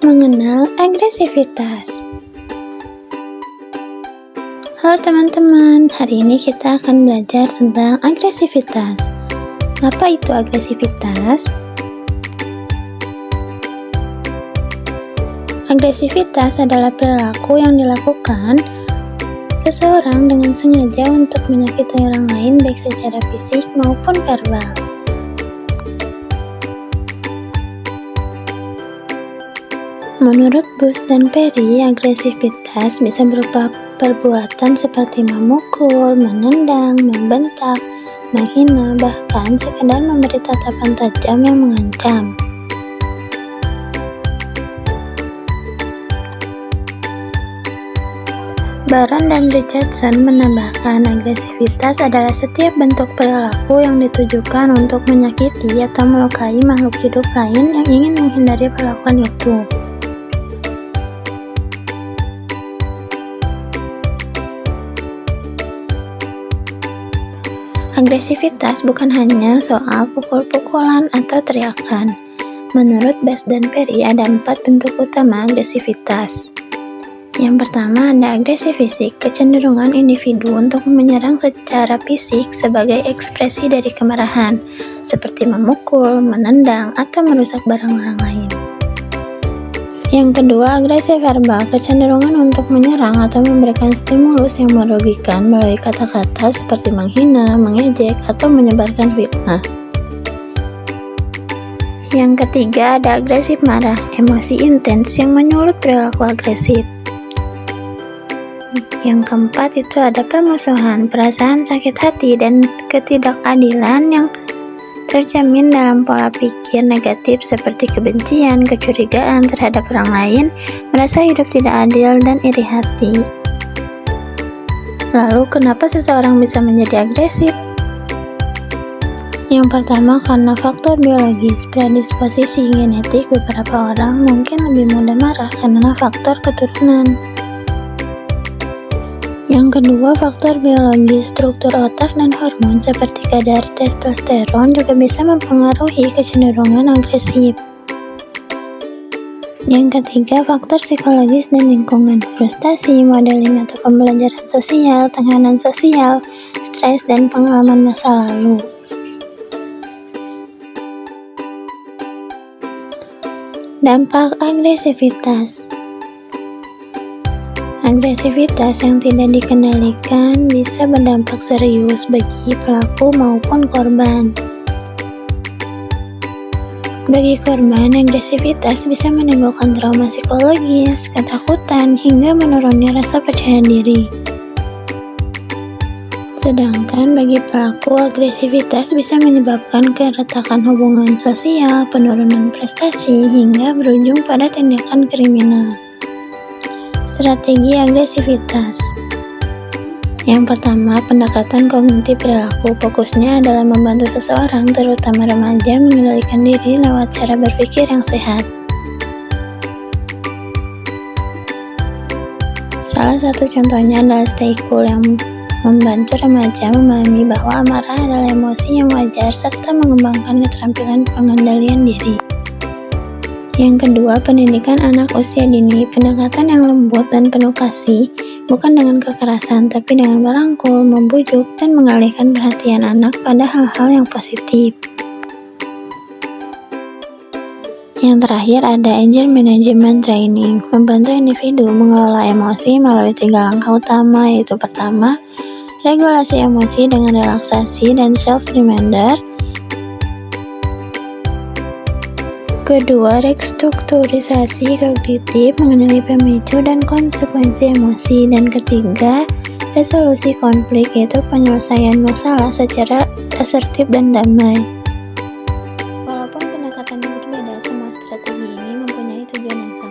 Mengenal agresivitas. Halo teman-teman, hari ini kita akan belajar tentang agresivitas. Apa itu agresivitas? Agresivitas adalah perilaku yang dilakukan seseorang dengan sengaja untuk menyakiti orang lain baik secara fisik maupun verbal. Menurut Bush dan Perry, agresivitas bisa berupa perbuatan seperti memukul, menendang, membentak, menghina, bahkan sekadar memberi tatapan tajam yang mengancam. Baran dan Richardson menambahkan, agresivitas adalah setiap bentuk perilaku yang ditujukan untuk menyakiti atau melukai makhluk hidup lain yang ingin menghindari perlakuan itu. Agresivitas bukan hanya soal pukul-pukulan atau teriakan. Menurut Bush dan Perry, ada 4 bentuk utama agresivitas. Yang pertama ada agresi fisik, kecenderungan individu untuk menyerang secara fisik sebagai ekspresi dari kemarahan, seperti memukul, menendang, atau merusak barang orang lain. Yang kedua, agresi verbal, kecenderungan untuk menyerang atau memberikan stimulus yang merugikan melalui kata-kata seperti menghina, mengejek, atau menyebarkan fitnah. Yang ketiga, ada agresif marah, emosi intens yang menyulut perilaku agresif. Yang keempat itu ada permusuhan, perasaan sakit hati dan ketidakadilan yang tercermin dalam pola pikir negatif seperti kebencian, kecurigaan terhadap orang lain, merasa hidup tidak adil, dan iri hati. Lalu, kenapa seseorang bisa menjadi agresif? Yang pertama, karena faktor biologis, predisposisi genetik beberapa orang mungkin lebih mudah marah karena faktor keturunan. Yang kedua, faktor biologis, struktur otak dan hormon seperti kadar testosteron juga bisa mempengaruhi kecenderungan agresif. Yang ketiga, faktor psikologis dan lingkungan, frustasi, modeling atau pembelajaran sosial, tekanan sosial, stres, dan pengalaman masa lalu. Dampak agresivitas. Agresivitas yang tidak dikendalikan bisa berdampak serius bagi pelaku maupun korban. Bagi korban, agresivitas bisa menimbulkan trauma psikologis, ketakutan, hingga menurunnya rasa percaya diri. Sedangkan bagi pelaku, agresivitas bisa menyebabkan keretakan hubungan sosial, penurunan prestasi, hingga berujung pada tindakan kriminal. Strategi agresivitas. Yang pertama, pendekatan kognitif perilaku. Fokusnya adalah membantu seseorang, terutama remaja, mengendalikan diri lewat cara berpikir yang sehat. Salah satu contohnya adalah Stay Cool yang membantu remaja memahami bahwa amarah adalah emosi yang wajar serta mengembangkan keterampilan pengendalian diri. Yang kedua, pendidikan anak usia dini, pendekatan yang lembut dan penuh kasih, bukan dengan kekerasan, tapi dengan merangkul, membujuk, dan mengalihkan perhatian anak pada hal-hal yang positif. Yang terakhir ada anger management training, membantu individu mengelola emosi melalui 3 langkah utama, yaitu pertama, regulasi emosi dengan relaksasi dan self-reminder. Kedua, restrukturisasi kognitif mengenali pemicu dan konsekuensi emosi. Dan ketiga, resolusi konflik, yaitu penyelesaian masalah secara asertif dan damai. Walaupun pendekatannya berbeda, semua strategi ini mempunyai tujuan yang sama,